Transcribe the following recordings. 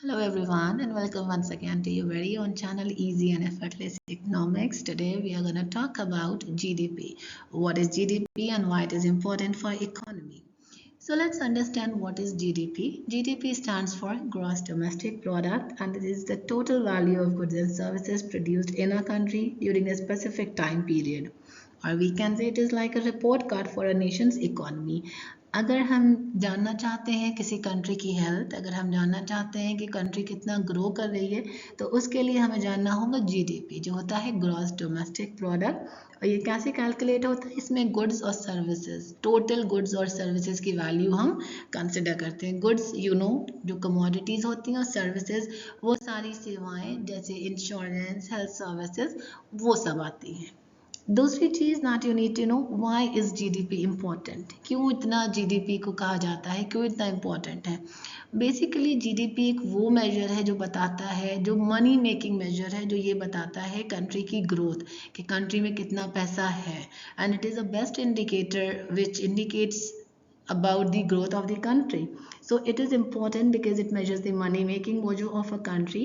Hello everyone and welcome once again to your very own channel Easy and Effortless Economics. Today we are going to talk about GDP. What is GDP and why it is important for economy? So let's understand what is GDP. GDP stands for Gross Domestic Product and it is the total value of goods and services produced in a country during a specific time period. Or we can say it is like a report card for a nation's economy. अगर हम जानना चाहते हैं किसी country की health, अगर हम जानना चाहते हैं कि कंट्री कितना ग्रो कर रही है, तो उसके लिए हमें जानना होगा जीडीपी, जो होता है ग्रॉस डोमेस्टिक प्रोडक्ट। और ये कैसे कैलकुलेट होता है? इसमें गुड्स और सर्विसेज, टोटल गुड्स और सर्विसेज की वैल्यू हम कंसिडर करते हैं। गुड्स जो कमोडिटीज़ होती हैं, और सर्विसेज वो सारी सेवाएं जैसे इंश्योरेंस, हेल्थ सर्विसेज, वो सब आती हैं। दूसरी चीज़ that you need to know, why is GDP important? क्यों इतना जीडीपी को कहा जाता है, क्यों इतना इम्पोर्टेंट है? बेसिकली जीडीपी एक वो मेजर है जो बताता है, जो मनी मेकिंग मेजर है, जो ये बताता है कंट्री की ग्रोथ, कि कंट्री में कितना पैसा है। And it is a best indicator which indicates about the growth of the country. So it is important because it measures the money making mojo of a country.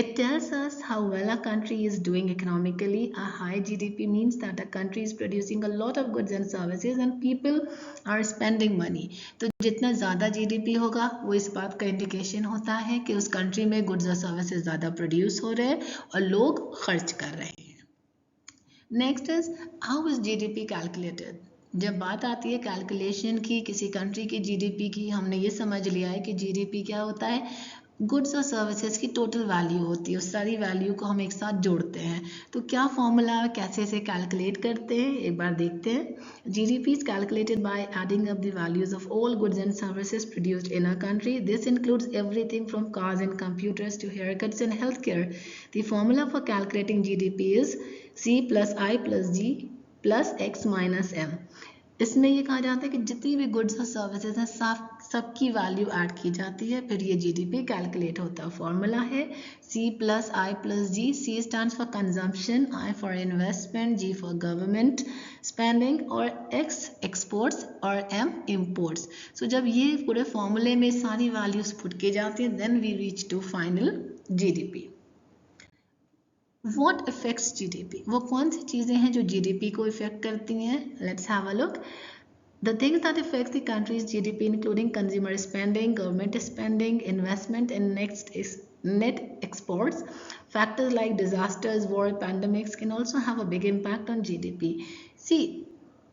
It tells us how well a country is doing economically. A high GDP means that a country is producing a lot of goods and services and people are spending money. तो जितना ज़्यादा GDP होगा वो इस बात का indication होता है कि उस कंट्री में गुड्स और सर्विसेज ज़्यादा प्रोड्यूस हो रहे हैं और लोग खर्च कर रहे हैं। Next is how is GDP calculated? जब बात आती है कैलकुलेशन की किसी कंट्री की जीडीपी की, हमने ये समझ लिया है कि जीडीपी क्या होता है, गुड्स और सर्विसेज की टोटल वैल्यू होती है, उस सारी वैल्यू को हम एक साथ जोड़ते हैं। तो क्या फॉर्मूला, कैसे इसे कैलकुलेट करते हैं, एक बार देखते हैं। GDP is calculated by adding up the values of all goods and services produced in a country. This includes everything from cars and computers to hair cuts and health care. The formula for calculating GDP is C plus I plus G plus X minus M. इसमें ये कहा जाता है कि जितनी भी goods और services हैं सबकी वैल्यू ऐड की जाती है, फिर ये जीडीपी कैलकुलेट होता है। फॉर्मूला है C plus I plus G. C stands for consumption, I for investment, G for government spending और X exports और M imports. So जब ये पूरे फॉर्मूले में सारी वैल्यूज पुट की जाती है, then we reach to final GDP. What affects GDP? वो कौन सी चीज़ें हैं जो GDP को इफेक्ट करती हैं? Let's have a look. The things that affects the country's GDP including consumer spending, government spending, investment, and next is net exports. Factors like disasters, war, pandemics can also have a big impact on GDP. See,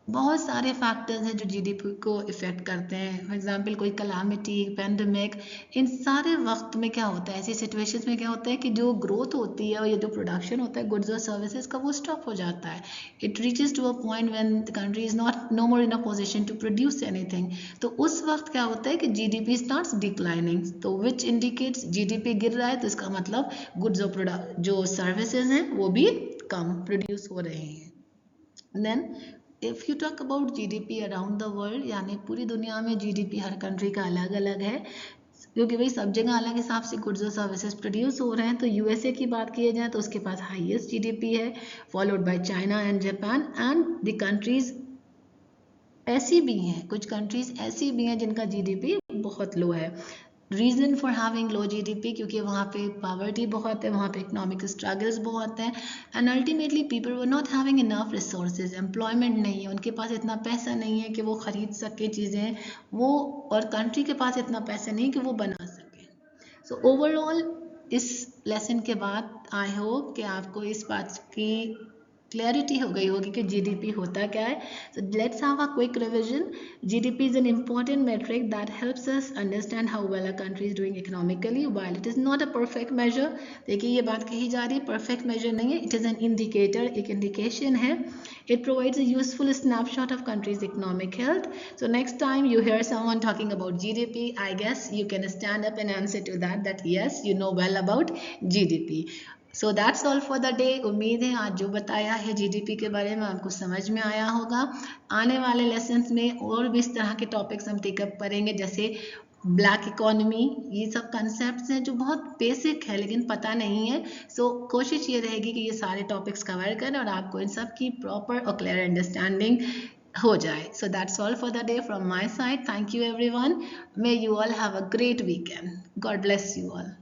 बहुत सारे factors हैं जो GDP को effect करते हैं। For example कोई calamity, pandemic, इन सारे वक्त में क्या होता है, ऐसी सिचुएशंस में क्या होता है कि जो ग्रोथ होती है और ये जो प्रोडक्शन होता है गुड्स और सर्विसेज का, वो स्टॉप हो जाता है। It reaches to a point when the country is not no more in a position to produce anything. तो उस वक्त क्या होता है कि जीडीपी स्टार्ट्स डिक्लाइनिंग, तो विच इंडिकेट्स जीडीपी गिर रहा है, तो इसका मतलब गुड्स और प्रोडक्ट जो सर्विसेज हैं वो भी कम प्रोड्यूस हो रहे हैं। Then if you talk about GDP around the world, यानी पूरी दुनिया में जीडीपी हर कंट्री का अलग अलग है, क्योंकि भाई सब जगह अलग हिसाब से गुड्स और सर्विसेज प्रोड्यूस हो रहे हैं। तो यूएसए की बात की जाए तो उसके पास हाईएस्ट जीडीपी है, followed by China and Japan. And the countries ऐसी भी हैं, कुछ कंट्रीज ऐसी भी हैं जिनका जीडीपी बहुत लो है। Reason for having low GDP, क्योंकि वहाँ पे पॉवर्टी बहुत है, वहाँ पे इकोनॉमिक स्ट्रगल्स बहुत हैं, and ultimately people were not having enough resources, employment नहीं है, उनके पास इतना पैसा नहीं है कि वो ख़रीद सके चीज़ें, वो और कंट्री के पास इतना पैसा नहीं कि वो बना सके। सो ओवरऑल इस लेसन के बाद आई होप कि आपको इस बात की क्लैरिटी हो गई होगी कि जीडीपी होता क्या है। So let's have a quick revision. GDP is an important metric that helps us understand how well a country is doing economically. While it is not a perfect measure, देखिए ये बात कही जा रही है, perfect measure नहीं है, it is an indicator, एक indication है. It provides a useful snapshot of country's economic health. So next time you hear someone talking about GDP, I guess you can stand up and answer to that yes, you know well about GDP. So that's all for the day. उम्मीद है आज जो बताया है GDP के बारे में आपको समझ में आया होगा। आने वाले लेसन्स में और भी इस तरह के टॉपिक्स हम टेकअप करेंगे, जैसे ब्लैक इकोनॉमी, ये सब कंसेप्ट्स हैं जो बहुत बेसिक है लेकिन पता नहीं है। सो कोशिश ये रहेगी कि ये सारे टॉपिक्स कवर करें और आपको इन सब की प्रॉपर और क्लियर अंडरस्टैंडिंग हो जाए। So that's all for the day from my side. Thank you everyone. May you all have a great weekend. God bless you all.